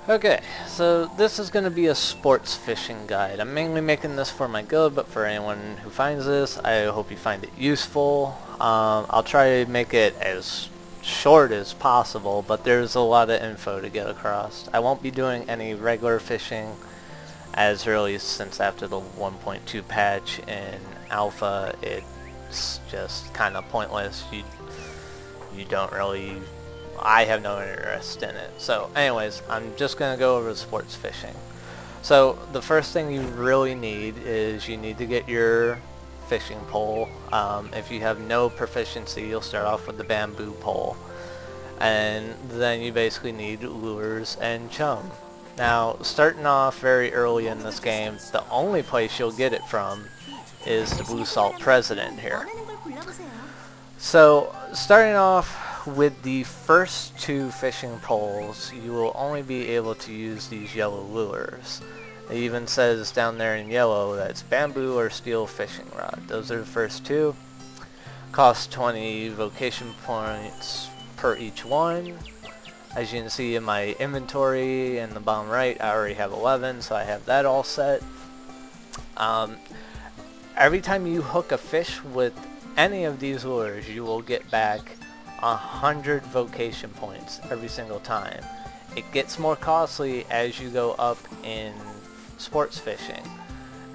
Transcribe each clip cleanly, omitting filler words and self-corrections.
Okay, so this is going to be a sports fishing guide. I'm mainly making this for my guild, but for anyone who finds this, I hope you find it useful. I'll try to make it as short as possible, but there's a lot of info to get across. I won't be doing any regular fishing as early since after the 1.2 patch in alpha. It's just kind of pointless. You don't really... I have no interest in it. So anyways, I'm just going to go over sports fishing. So the first thing you really need is you need to get your fishing pole. If you have no proficiency, you'll start off with the bamboo pole. And then you basically need lures and chum. Now, starting off very early in this game, the only place you'll get it from is the Blue Salt President here. So, starting off with the first two fishing poles, you will only be able to use these yellow lures. It even says down there in yellow that it's bamboo or steel fishing rod. Those are the first two. Cost 20 vocation points per each one. As you can see in my inventory in the bottom right, I already have 11, so I have that all set. Every time you hook a fish with any of these lures, you will get back 100 vocation points every single time. It gets more costly as you go up in sports fishing,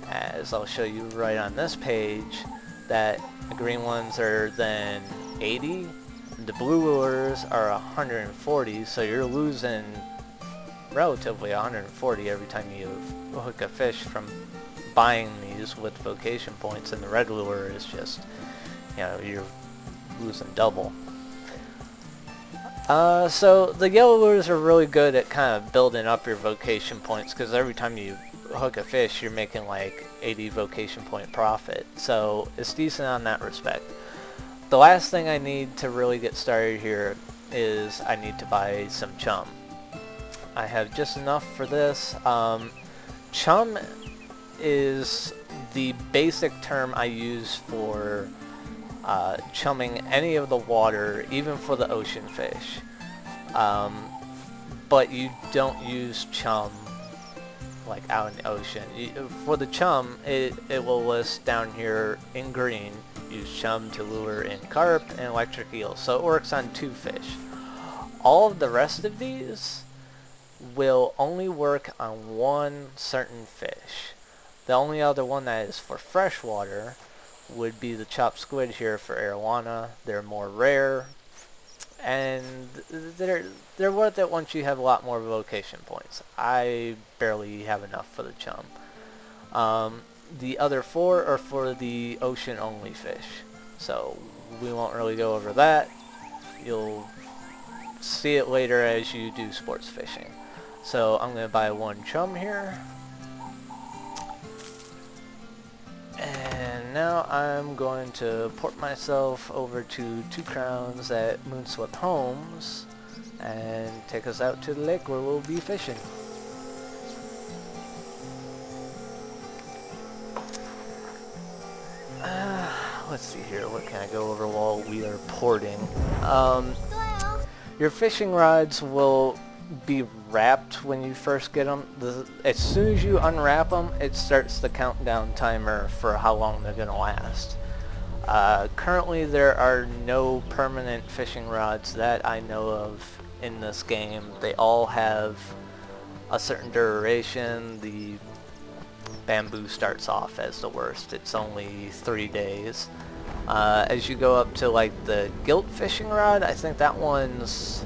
as I'll show you right on this page that the green ones are then 80, the blue lures are 140, so you're losing relatively 140 every time you hook a fish from buying these with vocation points, and the red lure is just, you know, you're losing double. So the yellow lures are really good at kind of building up your vocation points, because every time you hook a fish you're making like 80 vocation point profit, so it's decent on that respect. The last thing I need to really get started here is I need to buy some chum. I have just enough for this. Chum is the basic term I use for chumming any of the water, even for the ocean fish. But you don't use chum like out in the ocean. For the chum, it will list down here in green, use chum to lure in carp and electric eel. So it works on 2 fish. All of the rest of these will only work on 1 certain fish. The only other one that is for freshwater would be the chopped squid here for arowana. They're more rare, and they're worth it once you have a lot more vocation points. I barely have enough for the chum. The other 4 are for the ocean only fish, so we won't really go over that. You'll see it later as you do sports fishing. So I'm going to buy 1 chum here. And now I'm going to port myself over to 2 crowns at Moonswept Homes and take us out to the lake where we'll be fishing. Let's see here, what can I go over while we are porting? Your fishing rods will be wrapped when you first get them. As soon as you unwrap them, it starts the countdown timer for how long they're going to last. Currently there are no permanent fishing rods that I know of in this game. They all have a certain duration. The bamboo starts off as the worst. It's only 3 days. As you go up to like the gilt fishing rod, I think that one's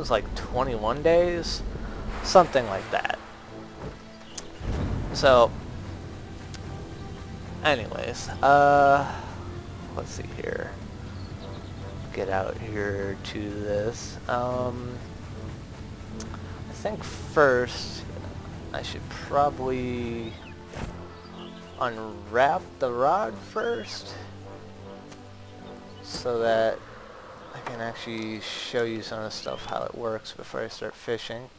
like 21 days, something like that. So anyways, let's see here, get out here to this. I think first I should probably unwrap the rod first so that I can actually show you some of the stuff, how it works before I start fishing.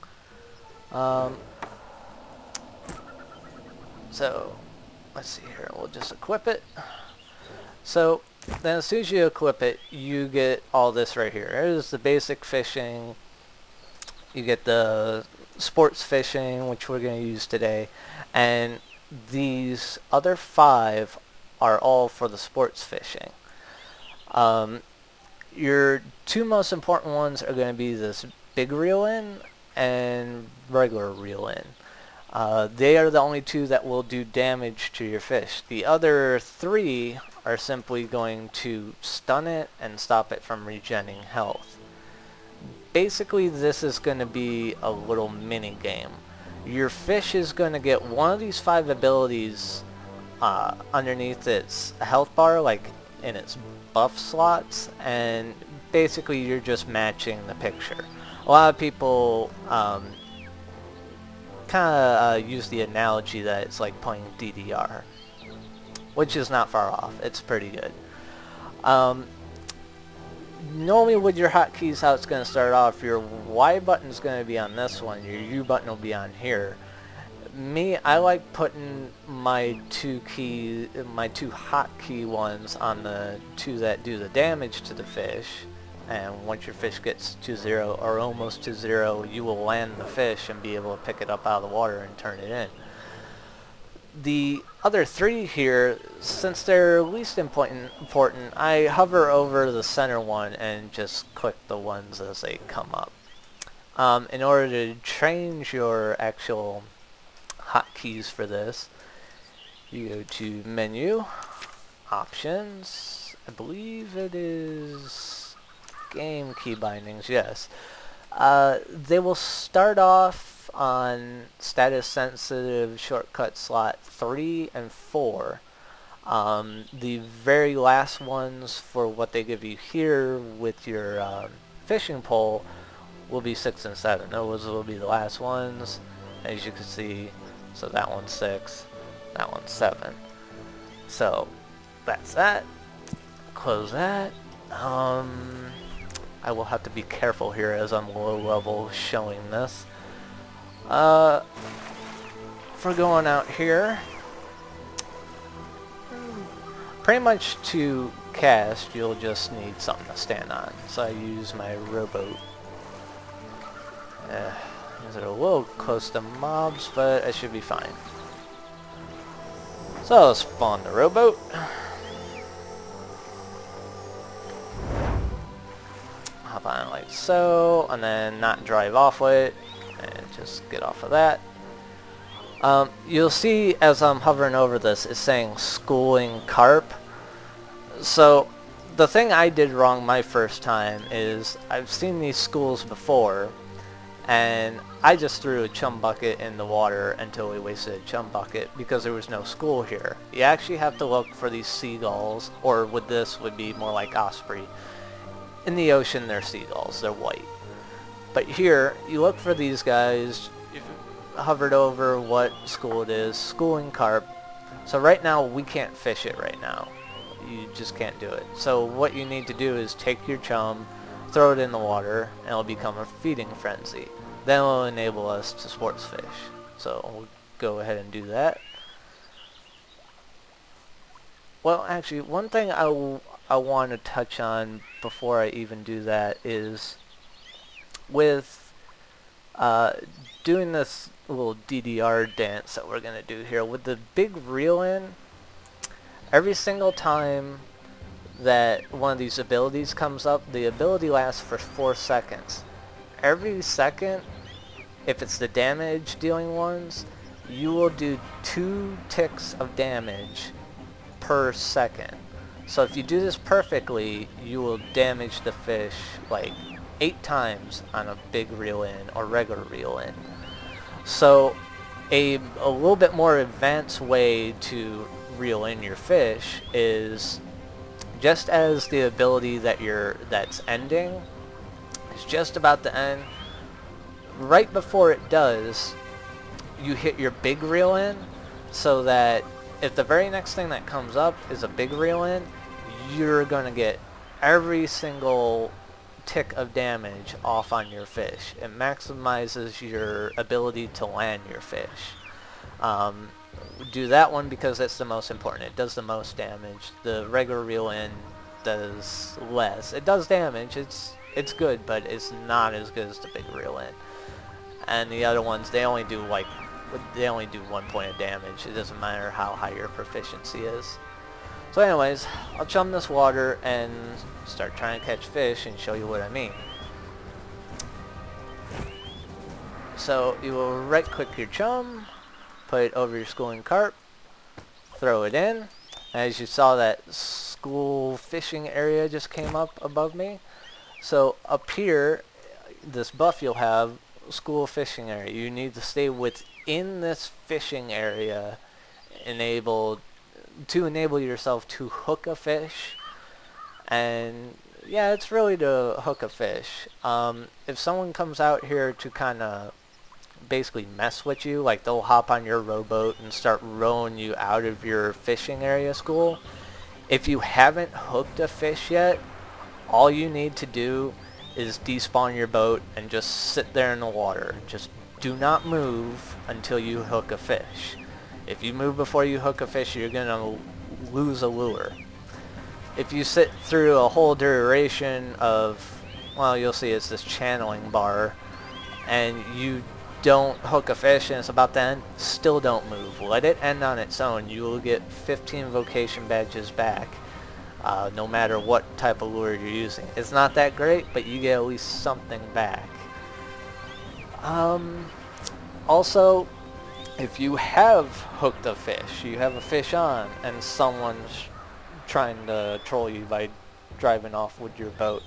So let's see here, we'll just equip it. So then as soon as you equip it, you get all this right here. There's the basic fishing. You get the sports fishing, which we're going to use today, and these other 5 are all for the sports fishing. Your 2 most important ones are going to be this big reel in and regular reel in. They are the only 2 that will do damage to your fish. The other 3 are simply going to stun it and stop it from regenerating health. Basically, this is going to be a little mini game. Your fish is going to get one of these 5 abilities underneath its health bar, like in its buff slots, and basically you're just matching the picture. A lot of people kind of use the analogy that it's like playing DDR, which is not far off. It's pretty good. Normally with your hotkeys, how it's going to start off, your Y button is going to be on this one, your U button will be on here. Me, I like putting my 2 hotkey ones on the 2 that do the damage to the fish, and once your fish gets to 0 or almost to 0, you will land the fish and be able to pick it up out of the water and turn it in. The other 3 here, since they're least important, I hover over the center one and just click the ones as they come up. In order to change your actual hotkeys for this, you go to Menu, Options, I believe it is Game Key Bindings, yes. They will start off on status sensitive shortcut slot 3 and 4. The very last ones for what they give you here with your fishing pole will be 6 and 7. Those will be the last ones, as you can see. So that one's 6, that one's 7. So that's that. Close that. I will have to be careful here as I'm low level showing this. For going out here, pretty much to cast, you'll just need something to stand on. So I use my rowboat. Is it a little close to mobs, but I should be fine. So I'll spawn the rowboat. Hop on like so, and then not drive off with it, and just get off of that. You'll see as I'm hovering over this, it's saying schooling carp. So the thing I did wrong my first time is I've seen these schools before, and I just threw a chum bucket in the water until we wasted a chum bucket because there was no school here. You actually have to look for these seagulls, or with this would be more like osprey. In the ocean they're seagulls, they're white. But here, you look for these guys, you've hovered over what school it is, schooling carp. So right now we can't fish it right now. You just can't do it. So what you need to do is take your chum, throw it in the water, and it'll become a feeding frenzy. Then it'll enable us to sports fish. So we'll go ahead and do that. Well, actually, one thing I want to touch on before I even do that is with doing this little DDR dance that we're going to do here. With the big reel in, every single time that one of these abilities comes up, the ability lasts for 4 seconds. Every second, if it's the damage dealing ones, you will do 2 ticks of damage per second. So if you do this perfectly, you will damage the fish like 8 times on a big reel in or regular reel in. So a little bit more advanced way to reel in your fish is just as the ability that's ending is just about to end, right before it does, you hit your big reel in, so that if the very next thing that comes up is a big reel in, you're going to get every single tick of damage off on your fish. It maximizes your ability to land your fish. Do that one because it's the most important. It does the most damage. The regular reel in does less. It does damage. It's good, but it's not as good as the big reel in. and the other ones, they only do 1 point of damage. It doesn't matter how high your proficiency is. So anyways, I'll chum this water and start trying to catch fish and show you what I mean. So you will right click your chum, put it over your schooling carp, throw it in. As you saw, that school fishing area just came up above me. So up here, this buff you'll have, school fishing area. You need to stay within this fishing area to enable yourself to hook a fish. And yeah, it's really to hook a fish. If someone comes out here to kind of basically mess with you, like they'll hop on your rowboat and start rowing you out of your fishing area school, if you haven't hooked a fish yet, all you need to do is despawn your boat and just sit there in the water. Just do not move until you hook a fish. If you move before you hook a fish, you're gonna lose a lure. If you sit through a whole duration of, well, you'll see it's this channeling bar, and you don't hook a fish and it's about to end, still don't move. Let it end on its own. You will get 15 vocation badges back, no matter what type of lure you're using. It's not that great, but you get at least something back. Also, if you have hooked a fish, you have a fish on, and someone's trying to troll you by driving off with your boat,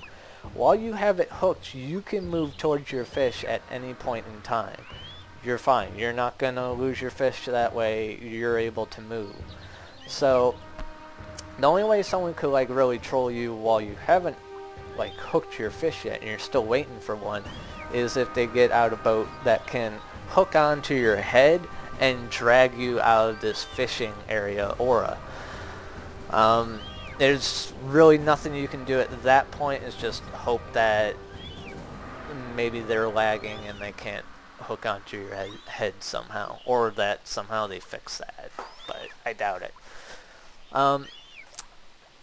while you have it hooked, you can move towards your fish at any point in time. You're fine. You're not going to lose your fish that way. You're able to move. So the only way someone could like really troll you while you haven't like hooked your fish yet and you're still waiting for one is if they get out a boat that can hook onto your head and drag you out of this fishing area aura. There's really nothing you can do at that point. It's just hope that maybe they're lagging and they can't hook onto your head somehow, or that somehow they fix that, but I doubt it.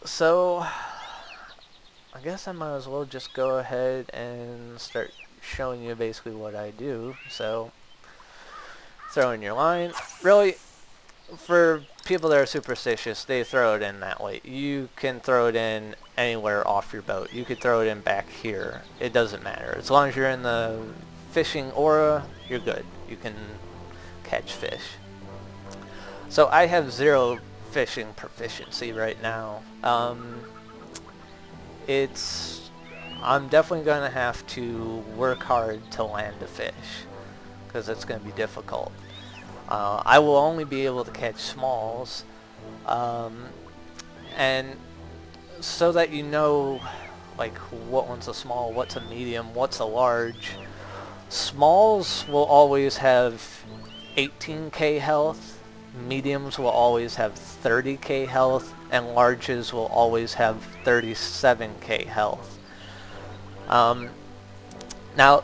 So I guess I might as well just go ahead and start showing you basically what I do. So throw in your line. Really, for people that are superstitious, they throw it in that way. You can throw it in anywhere off your boat. You could throw it in back here. It doesn't matter. As long as you're in the fishing aura, you're good. You can catch fish. So I have 0 fishing proficiency right now. I'm definitely going to have to work hard to land a fish, because it's going to be difficult. I will only be able to catch smalls, and so that you know like what one's a small, what's a medium, what's a large. Smalls will always have 18k health, mediums will always have 30k health, and larges will always have 37k health. Now,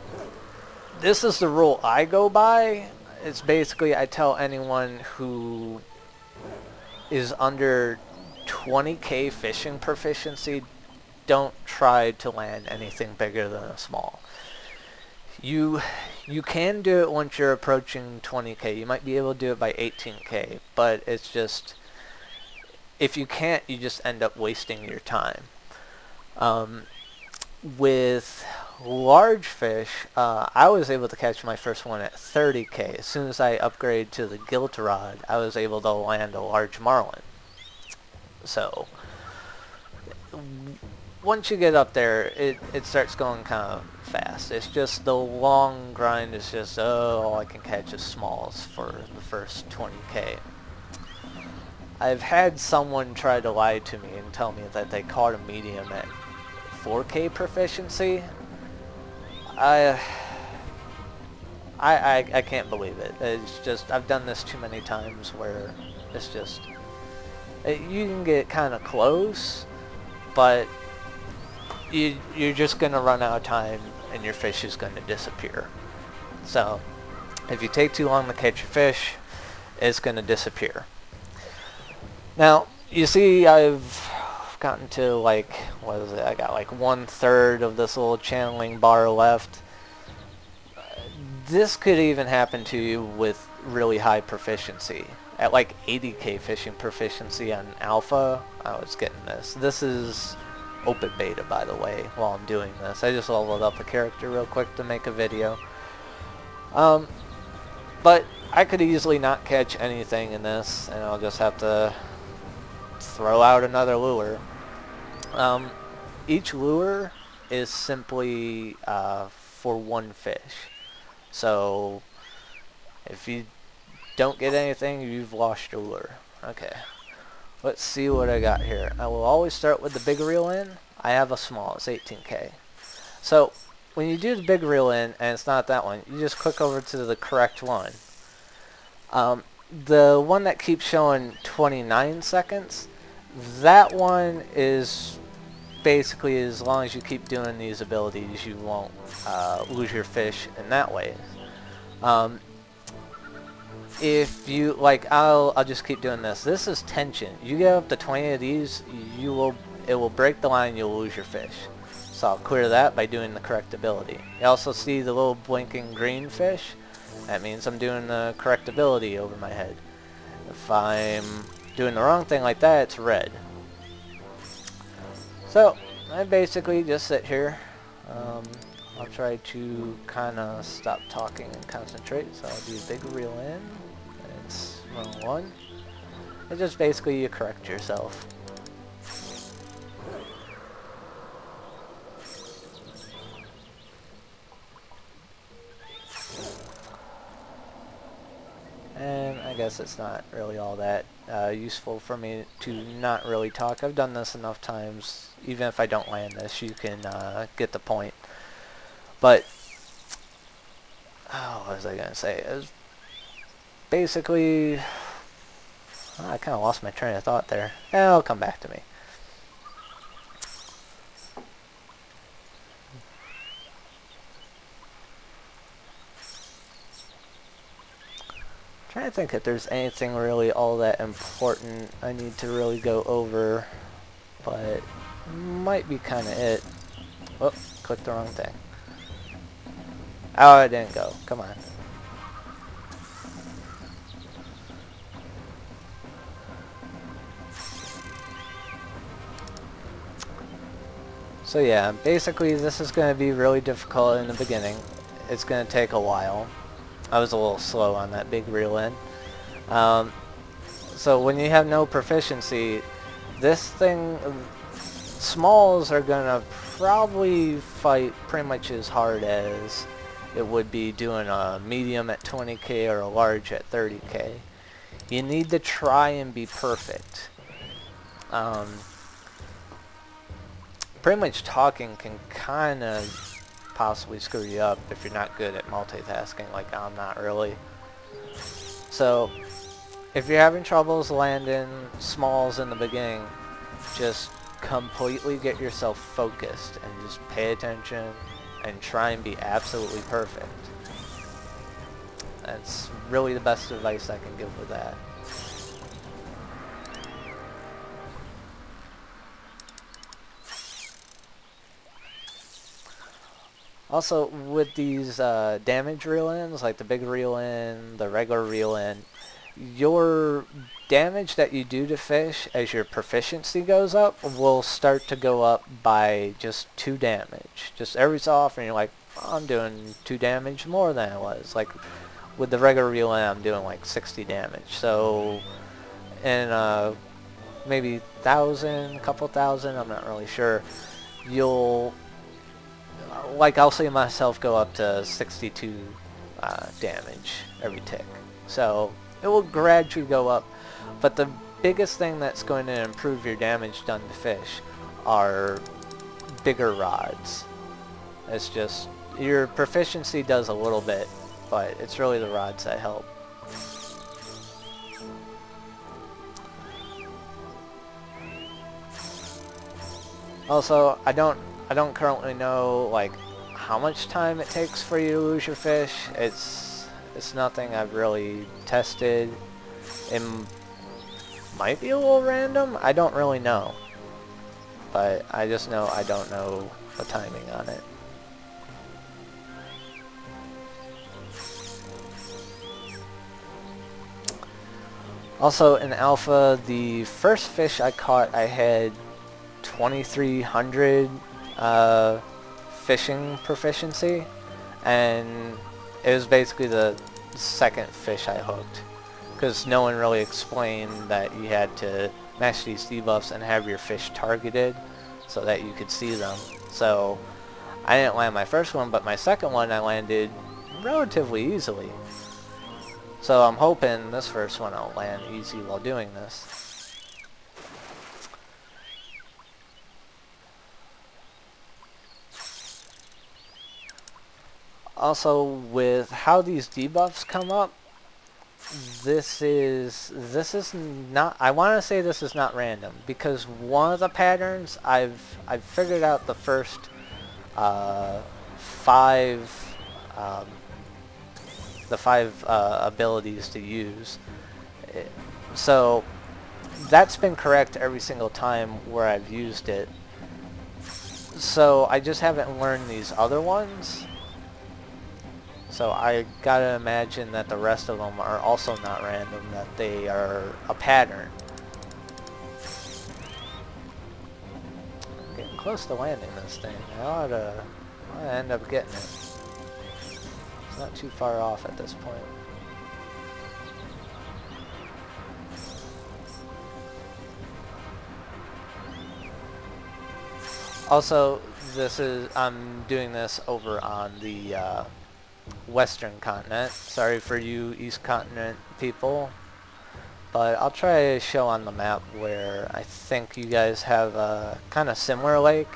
this is the rule I go by. It's basically, I tell anyone who is under 20k fishing proficiency, don't try to land anything bigger than a small. You can do it once you're approaching 20k. You might be able to do it by 18k, but it's just, if you can't, you just end up wasting your time. With large fish, I was able to catch my first one at 30k. As soon as I upgraded to the gilt rod, I was able to land a large marlin. So once you get up there, it starts going kind of fast. It's just the long grind is just, oh, all I can catch is smalls for the first 20k. I've had someone try to lie to me and tell me that they caught a medium at 4k proficiency. I can't believe it. It's just, I've done this too many times where it's just, you can get kind of close, but you're just going to run out of time and your fish is going to disappear. So if you take too long to catch your fish, it's going to disappear. Now, you see I've gotten to like, what is it, I got like 1/3 of this little channeling bar left. This could even happen to you with really high proficiency. At like 80k fishing proficiency on alpha, I was getting this. This is open beta, by the way, while I'm doing this. I just leveled up a character real quick to make a video. But I could easily not catch anything in this, and I'll just have to throw out another lure. Each lure is simply for one fish. So if you don't get anything, you've lost your lure. Okay, let's see what I got here. I will always start with the big reel in. I have a small, it's 18k. So when you do the big reel in and it's not that one, you just click over to the correct one. The one that keeps showing 29 seconds, that one is basically, as long as you keep doing these abilities, you won't lose your fish in that way. If you like, I'll just keep doing this. This is tension. You get up to 20 of these, it will break the line. You'll lose your fish. So I'll clear that by doing the correct ability. You also see the little blinking green fish. That means I'm doing the correct ability over my head. If I'm doing the wrong thing like that, it's red. So I basically just sit here. I'll try to kind of stop talking and concentrate. So I'll do a big reel in. It's wrong one. It's just basically you correct yourself. And I guess it's not really all that useful for me to not really talk. I've done this enough times. Even if I don't land this, you can get the point. But, oh, what was I going to say? It was basically, I kind of lost my train of thought there. It'll come back to me. Trying to think if there's anything really all that important I need to really go over, but might be kind of it. Oh, clicked the wrong thing. Oh, I didn't go. Come on. So yeah, basically this is going to be really difficult in the beginning. It's going to take a while. I was a little slow on that big reel in. So when you have no proficiency, this thing, smalls are going to probably fight pretty much as hard as it would be doing a medium at 20k or a large at 30k. You need to try and be perfect. Pretty much talking can kind of possibly screw you up if you're not good at multitasking, like I'm not really. So if you're having troubles landing smalls in the beginning, just completely get yourself focused and just pay attention and try and be absolutely perfect. That's really the best advice I can give with that. Also, with these damage reel-ins, like the big reel-in, the regular reel-in, your damage that you do to fish as your proficiency goes up will start to go up by just 2 damage. Just every so often you're like, oh, I'm doing 2 damage more than I was. Like with the regular reel-in, I'm doing like 60 damage. So in maybe 1,000, a couple thousand, I'm not really sure, you'll, like I'll see myself go up to 62 damage every tick. So it will gradually go up, but the biggest thing that's going to improve your damage done to fish are bigger rods. It's just, your proficiency does a little bit, but it's really the rods that help. Also, I don't currently know like how much time it takes for you to lose your fish. It's nothing I've really tested. It might be a little random. I don't really know. But I just know I don't know the timing on it. Also in alpha, the first fish I caught, I had 2300 fishing proficiency, and it was basically the second fish I hooked, because no one really explained that you had to mash these debuffs and have your fish targeted so that you could see them. So I didn't land my first one, but my second one I landed relatively easily. So I'm hoping this first one I'll land easy while doing this. Also, with how these debuffs come up, this is not, I want to say this is not random, because one of the patterns I've figured out the first 5 abilities to use. So that's been correct every single time where I've used it. So I just haven't learned these other ones. So I gotta imagine that the rest of them are also not random, that they are a pattern. Getting close to landing this thing. I ought to end up getting it. It's not too far off at this point. Also, I'm doing this over on the Western continent. Sorry for you East Continent people, but I'll try to show on the map where I think you guys have a kind of similar lake.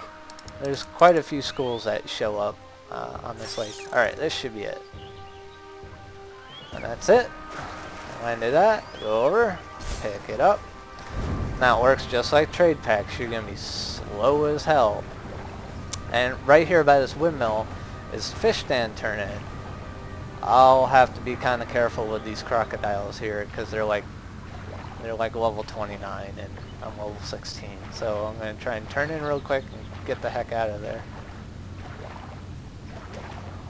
There's quite a few schools that show up on this lake. Alright, this should be it. And that's it. Landed that, go over, pick it up. Now it works just like trade packs. You're going to be slow as hell. And right here by this windmill is fish stand turn-in. I'll have to be kind of careful with these crocodiles here, because they're like level 29 and I'm level 16. So I'm going to try and turn in real quick and get the heck out of there.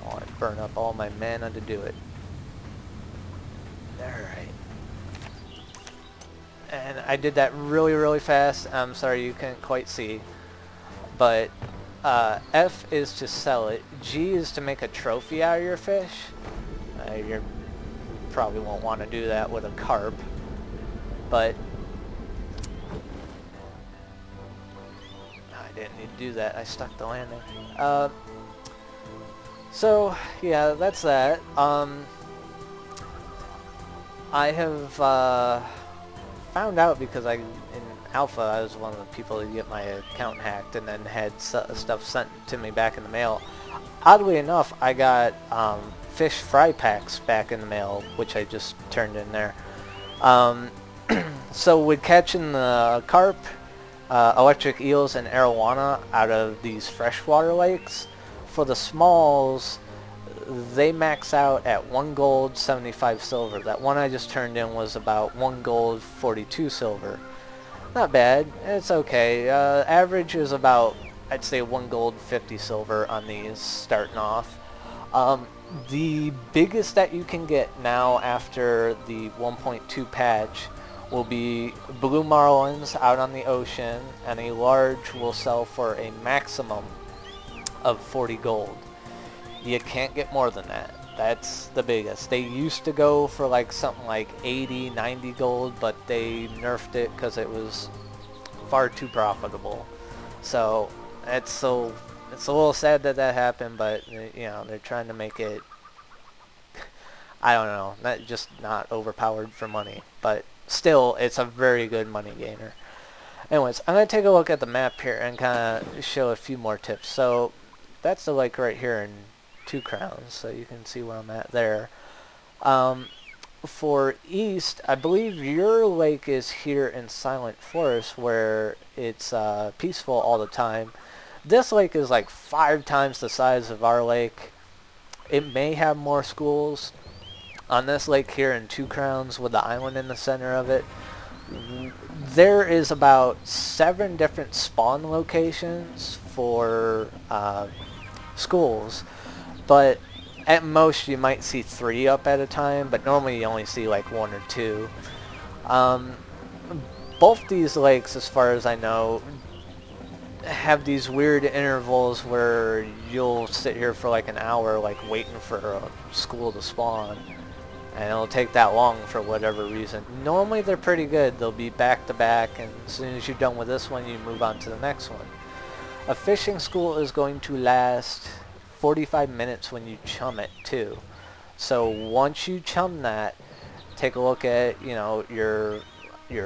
Oh, I burn up all my mana to do it. Alright. And I did that really fast. I'm sorry you couldn't quite see. But F is to sell it. G is to make a trophy out of your fish. You probably won't want to do that with a carp. But I didn't need to do that. I stuck the landing. So yeah, that's that. I have found out, because in alpha I was one of the people to get my account hacked and then had stuff sent to me back in the mail. Oddly enough, I got fish fry packs back in the mail, which I just turned in there. So with catching the carp, electric eels, and arowana out of these freshwater lakes, for the smalls, they max out at 1 gold, 75 silver. That one I just turned in was about 1 gold, 42 silver. Not bad. It's okay. Average is about, I'd say, 1 gold, 50 silver on these starting off. The biggest that you can get now after the 1.2 patch will be blue marlins out on the ocean, and a large will sell for a maximum of 40 gold. You can't get more than that. That's the biggest. They used to go for like something like 80, 90 gold, but they nerfed it because it was far too profitable. So it's a little sad that happened, but you know, they're trying to make it, I don't know, not overpowered for money, but still it's a very good money gainer. Anyways, I'm going to take a look at the map here and kind of show a few more tips. So that's the lake right here in 2 Crowns, so you can see where I'm at there. For east, I believe your lake is here in Silent Forest, where it's peaceful all the time. This lake is like 5 times the size of our lake. It may have more schools. On this lake here in 2 Crowns, with the island in the center of it, there is about 7 different spawn locations for schools, but at most you might see 3 up at a time, but normally you only see like 1 or 2. Um, both these lakes, as far as I know, have these weird intervals where you'll sit here for like an hour like waiting for a school to spawn, and it'll take that long for whatever reason. Normally they're pretty good. They'll be back to back, and as soon as you're done with this one you move on to the next one. A fishing school is going to last 45 minutes when you chum it too. So once you chum that, take a look at, you know, your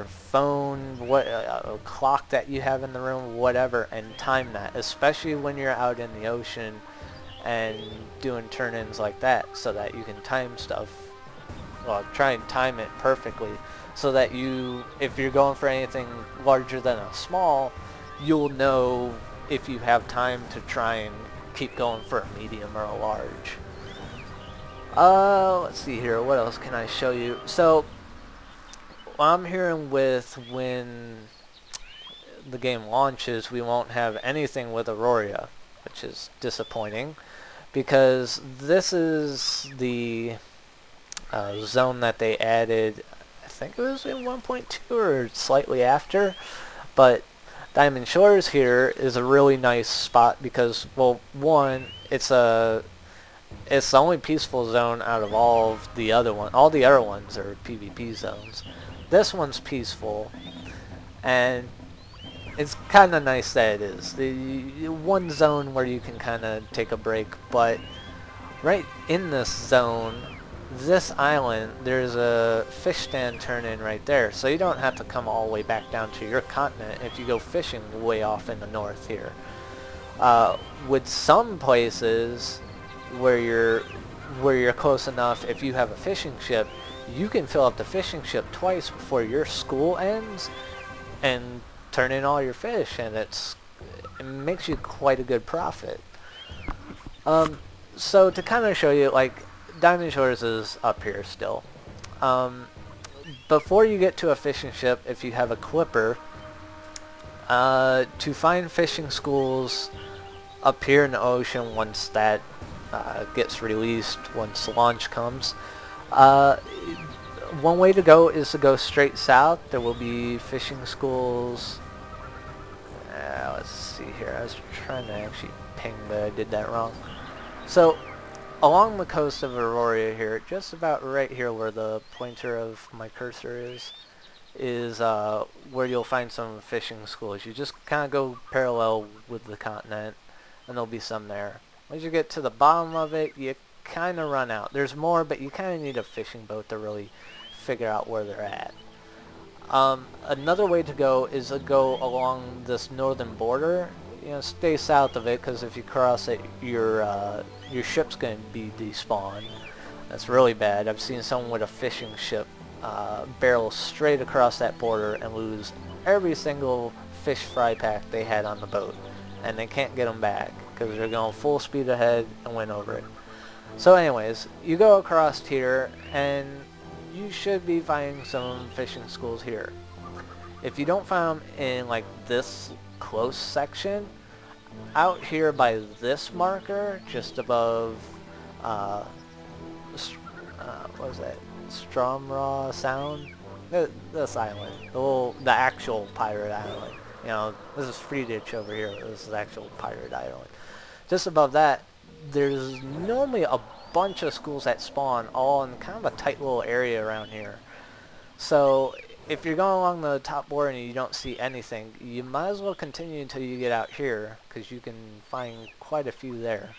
phone, what clock that you have in the room, whatever, and time that, especially when you're out in the ocean and doing turn-ins like that, so that you can time stuff. Well, try and time it perfectly so that you, if you're going for anything larger than a small, you'll know if you have time to try and keep going for a medium or a large. Let's see here, what else can I show you? So I'm hearing with when the game launches, we won't have anything with Aurora, which is disappointing, because this is the zone that they added, I think it was in 1.2 or slightly after, but Diamond Shores here is a really nice spot because, well, one, it's the only peaceful zone out of all of the other ones. All the other ones are PvP zones. This one's peaceful, and it's kind of nice that it is. The one zone where you can kind of take a break, but right in this zone, this island, there's a fish stand turn-in right there, so you don't have to come all the way back down to your continent if you go fishing way off in the north here. With some places where you're close enough, if you have a fishing ship, you can fill up the fishing ship twice before your school ends and turn in all your fish, and it makes you quite a good profit. So to kind of show you, like, Diamond Shores is up here still. Before you get to a fishing ship, if you have a clipper, to find fishing schools up here in the ocean once that gets released, once launch comes, one way to go is to go straight south. There will be fishing schools. Let's see here. I was trying to actually ping, but I did that wrong. So along the coast of Aurora here, just about right here where the pointer of my cursor is where you'll find some fishing schools. You just kind of go parallel with the continent, and there'll be some there. Once you get to the bottom of it, you kind of run out. There's more, but you kind of need a fishing boat to really figure out where they're at. Another way to go is to go along this northern border. You know, stay south of it, because if you cross it, your ship's going to be despawned. That's really bad. I've seen someone with a fishing ship barrel straight across that border and lose every single fish fry pack they had on the boat, and they can't get them back because they're going full speed ahead and went over it. So anyways, you go across here and you should be finding some fishing schools here. If you don't find them in like this close section, out here by this marker, just above, what was that? Stromraw Sound? This island. The actual pirate island. You know, this is Free Ditch over here. This is the actual pirate island. Just above that, there's normally a bunch of schools that spawn all in kind of a tight little area around here. So if you're going along the top border and you don't see anything, you might as well continue until you get out here, because you can find quite a few there.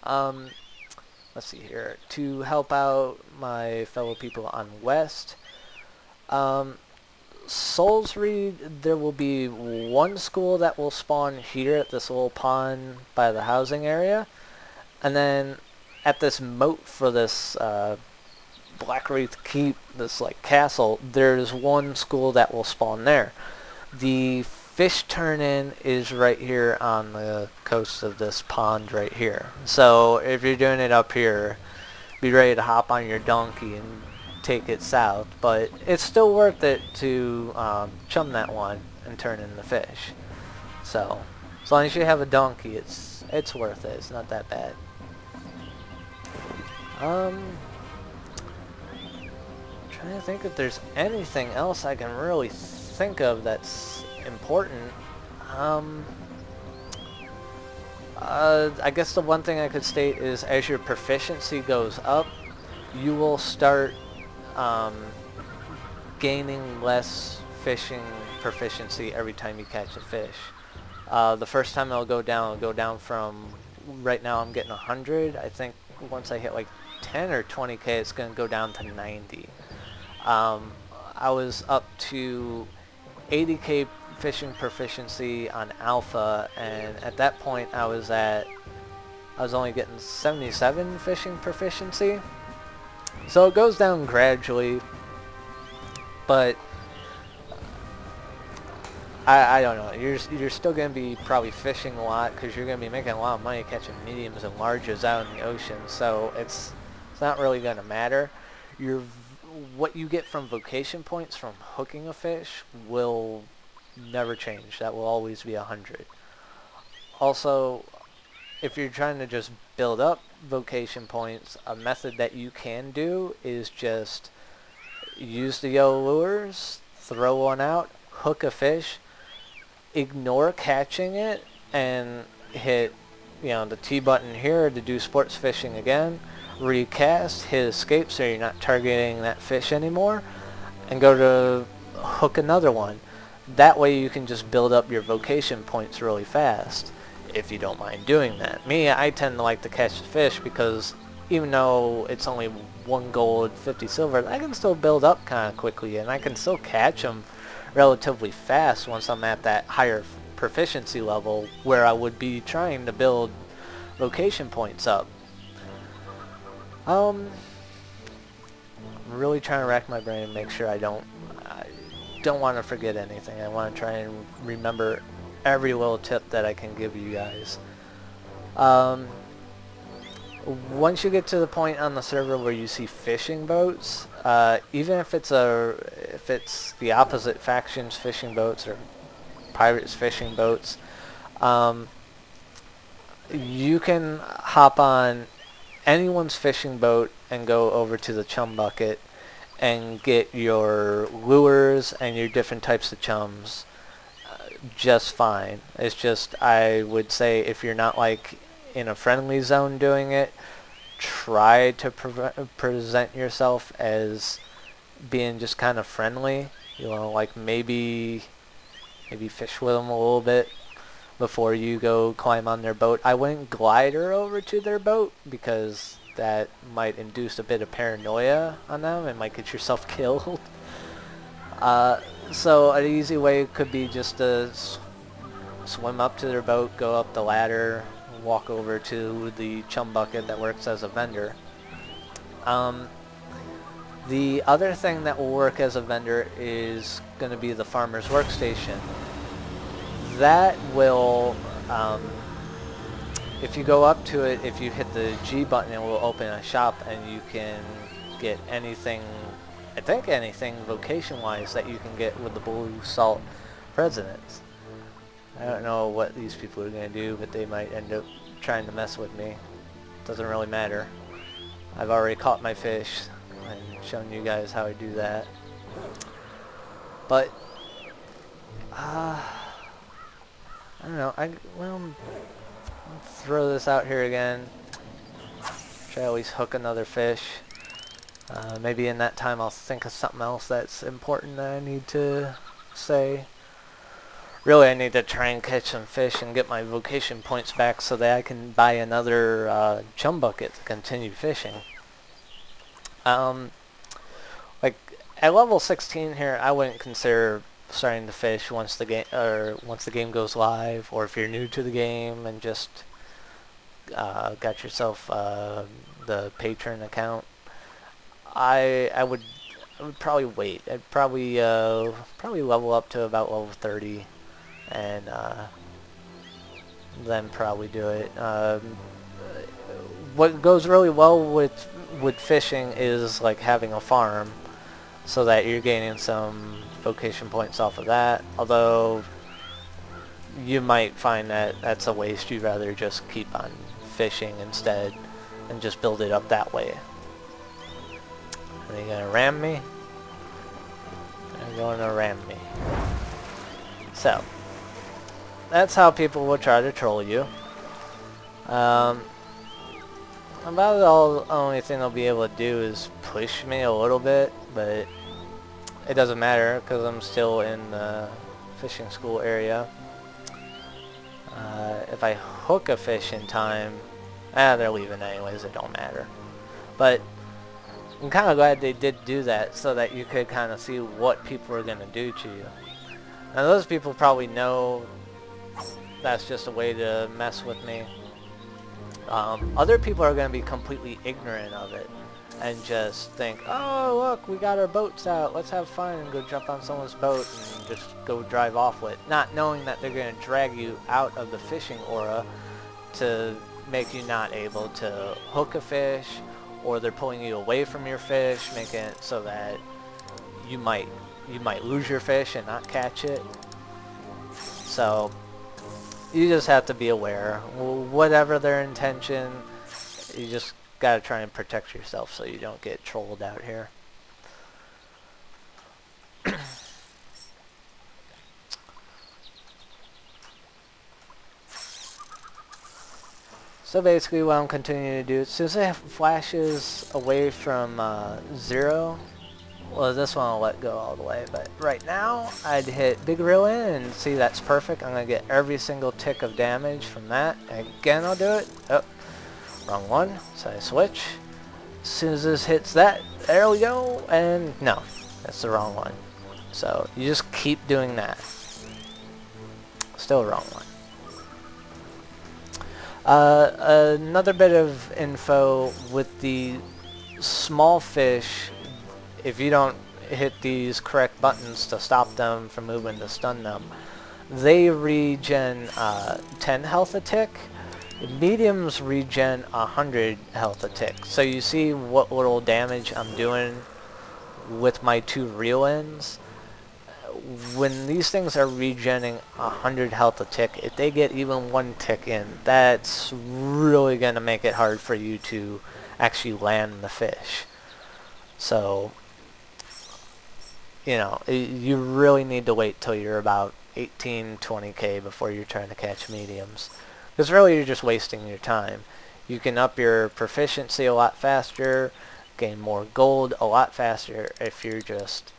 Let's see here. To help out my fellow people on West, Soulsreed, there will be one school that will spawn here at this little pond by the housing area, and then at this moat for this Blackreath Keep, this like castle, there's one school that will spawn there. The fish turn-in is right here on the coast of this pond right here. So if you're doing it up here, be ready to hop on your donkey and take it south, but it's still worth it to chum that one and turn in the fish. So as long as you have a donkey, it's worth it. It's not that bad. Trying to think if there's anything else I can really think of that's important. I guess the one thing I could state is as your proficiency goes up, you will start gaining less fishing proficiency every time you catch a fish. The first time it'll go down from, right now I'm getting 100. I think once I hit like 10 or 20k, it's going to go down to 90. I was up to 80k fishing proficiency on alpha, and at that point I was only getting 77 fishing proficiency. So it goes down gradually, but I don't know. You're still going to be probably fishing a lot because you're going to be making a lot of money catching mediums and larges out in the ocean. So it's not really going to matter. What you get from vocation points from hooking a fish will never change. That will always be 100. Also, if you're trying to just build up vocation points, a method that you can do is just use the yellow lures, throw one out, hook a fish, ignore catching it, and hit the T button here to do sports fishing again, recast, hit escape so you're not targeting that fish anymore, and go to hook another one. That way you can just build up your vocation points really fast, if you don't mind doing that. Me, I tend to like to catch the fish because even though it's only 1 gold, 50 silver, I can still build up kind of quickly, and I can still catch them relatively fast once I'm at that higher proficiency level where I would be trying to build vocation points up. I'm really trying to rack my brain and make sure I don't want to forget anything. I want to try and remember every little tip that I can give you guys. Once you get to the point on the server where you see fishing boats, even if it's the opposite faction's fishing boats or pirates fishing boats, you can hop on anyone's fishing boat and go over to the chum bucket and get your lures and your different types of chums just fine. It's just, I would say, if you're not like in a friendly zone doing it, try to present yourself as being just kind of friendly. Like maybe fish with them a little bit before you go climb on their boat. I wouldn't glider over to their boat because that might induce a bit of paranoia on them and might get yourself killed. So an easy way could be just to swim up to their boat, go up the ladder, walk over to the chum bucket that works as a vendor. The other thing that will work as a vendor is going to be the farmer's workstation. That will, if you go up to it, if you hit the G button, it will open a shop and you can get anything, I think anything vocation-wise that you can get with the blue salt presidents. I don't know what these people are going to do, but they might end up trying to mess with me. Doesn't really matter. I've already caught my fish and shown you guys how I do that. But, I don't know. Well, let's throw this out here again. Try to at least hook another fish. Maybe in that time I'll think of something else that's important that I need to say. Really, I need to try and catch some fish and get my vocation points back so that I can buy another chum bucket to continue fishing. Like at level 16 here, I wouldn't consider starting to fish once the game goes live, or if you're new to the game and just got yourself the patron account. I would probably wait. I'd probably level up to about level 30 and then probably do it. What goes really well with fishing is like having a farm, so that you're gaining some vocation points off of that. Although you might find that that's a waste. You'd rather just keep on fishing instead and just build it up that way. Are they gonna ram me? You're going to ram me. So, that's how people will try to troll you. About the only thing they'll be able to do is push me a little bit, but it doesn't matter because I'm still in the fishing school area. If I hook a fish in time, they're leaving anyways, it don't matter. But I'm kind of glad they did do that so that you could kind of see what people are going to do to you. Now those people probably know that's just a way to mess with me. Other people are going to be completely ignorant of it and just think, oh look, we got our boats out, let's have fun, and go jump on someone's boat and just go drive off with it, not knowing that they're going to drag you out of the fishing aura to make you not able to hook a fish, or they're pulling you away from your fish, making it so that you might lose your fish and not catch it. So you just have to be aware. Whatever their intention, you just gotta try and protect yourself so you don't get trolled out here. So basically what I'm continuing to do, as soon as it flashes away from 0, well, this one I'll let go all the way, but right now I'd hit big reel in and see that's perfect. I'm going to get every single tick of damage from that. Again, I'll do it. Oh, wrong one, so I switch. As soon as this hits that, there we go, and no, that's the wrong one. So you just keep doing that. Still the wrong one. Another bit of info with the small fish, if you don't hit these correct buttons to stop them from moving to stun them, they regen 10 health a tick. Mediums regen 100 health a tick. So you see what little damage I'm doing with my 2 reel-ins. When these things are regenning 100 health a tick, if they get even 1 tick in, that's really going to make it hard for you to actually land the fish. So, you know, you really need to wait till you're about 18-20k before you're trying to catch mediums. Because really you're just wasting your time. You can up your proficiency a lot faster, gain more gold a lot faster if you're just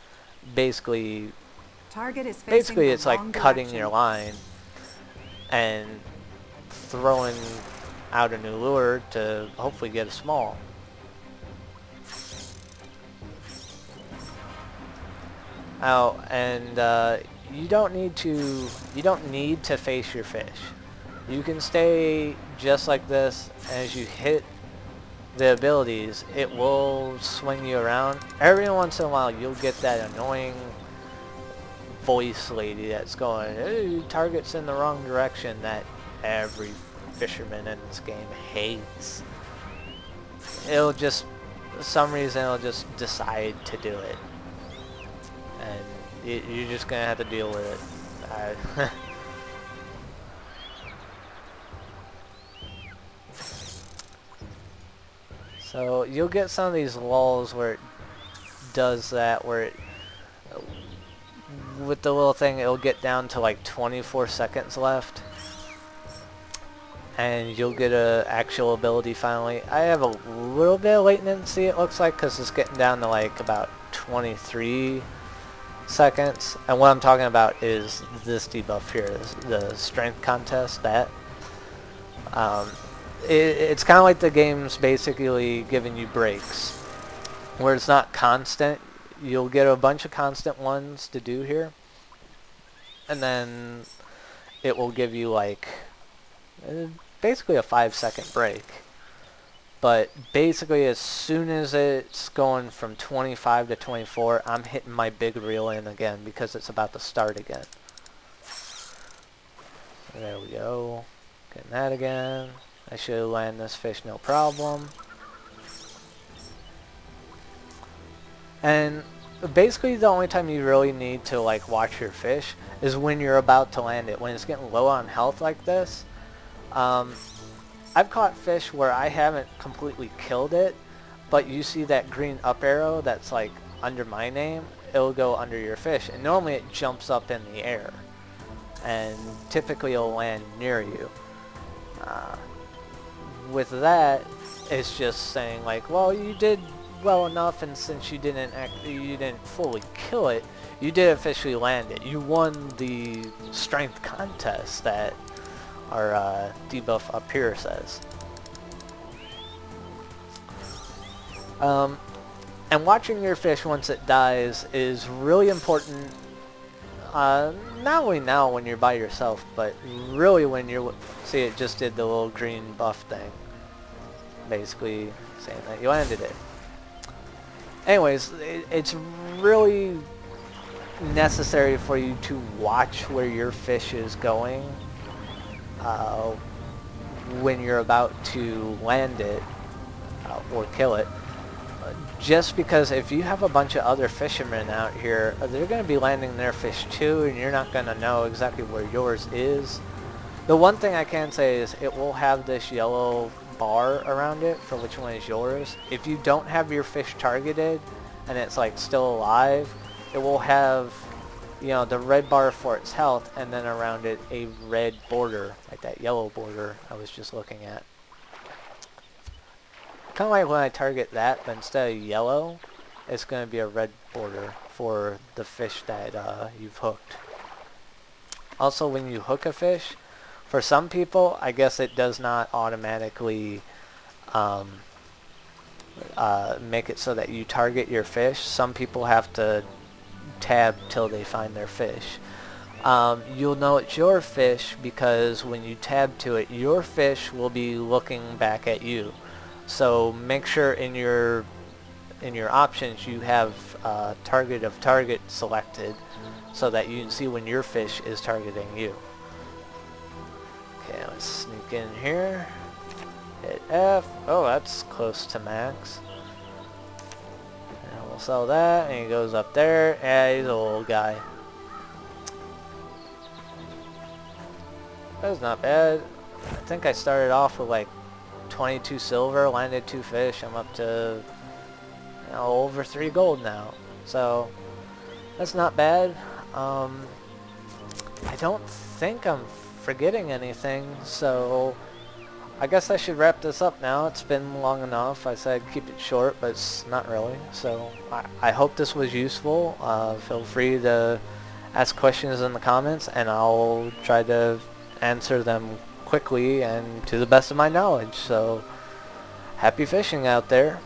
basically it's like cutting your line and throwing out a new lure to hopefully get a small. Oh, and you don't need to face your fish. You can stay just like this. As you hit the abilities, it will swing you around. Every once in a while you'll get that annoying voice lady that's going, hey, target's in the wrong direction, that every fisherman in this game hates. It'll just, for some reason, it'll just decide to do it. And you're just going to have to deal with it. So you'll get some of these lulls where it does that, where it, with the little thing, it'll get down to like 24 seconds left, and you'll get a actual ability finally. I have a little bit of latency, it looks like, because it's getting down to like about 23 seconds. And what I'm talking about is this debuff here, the strength contest. That it's kind of like the game's basically giving you breaks, where it's not constant. You'll get a bunch of constant ones to do here, and then it will give you like basically a 5-second break. But basically as soon as it's going from 25 to 24, I'm hitting my big reel in again because it's about to start again. There we go. Getting that again. I should land this fish no problem. And basically the only time you really need to like watch your fish is when you're about to land it. When it's getting low on health like this. I've caught fish where I haven't completely killed it, but you see that green up arrow that's like under my name. it'll go under your fish, and normally it jumps up in the air, and typically it'll land near you. With that, it's just saying like, well, you did well enough, and since you didn't fully kill it, you did officially land it. You won the strength contest that our debuff up here says. And watching your fish once it dies is really important, not only now when you're by yourself, but really when you're... See, it just did the little green buff thing, basically saying that you landed it. Anyways, it's really necessary for you to watch where your fish is going when you're about to land it or kill it. Just because if you have a bunch of other fishermen out here, they're going to be landing their fish too, and you're not going to know exactly where yours is. The one thing I can say is it will have this yellow bar around it for which one is yours. If you don't have your fish targeted and it's like still alive, it will have, you know, the red bar for its health, and then around it a red border, like that yellow border I was just looking at. Kind of like when I target that, but instead of yellow, it's going to be a red border for the fish that you've hooked. Also, when you hook a fish, for some people, I guess it does not automatically make it so that you target your fish. Some people have to tab till they find their fish. You'll know it's your fish because when you tab to it, your fish will be looking back at you. So make sure in your options you have target of target selected so that you can see when your fish is targeting you. Okay, let's sneak in here. Hit F. Oh, that's close to max. And we'll sell that, and he goes up there. Yeah, he's a little guy. That's not bad. I think I started off with like 22 silver, landed 2 fish. I'm up to, you know, over 3 gold now. So that's not bad. I don't think I'm forgetting anything, so I guess I should wrap this up now. It's been long enough. I said keep it short, but it's not really. So I hope this was useful. Feel free to ask questions in the comments, and I'll try to answer them quickly and to the best of my knowledge. So happy fishing out there.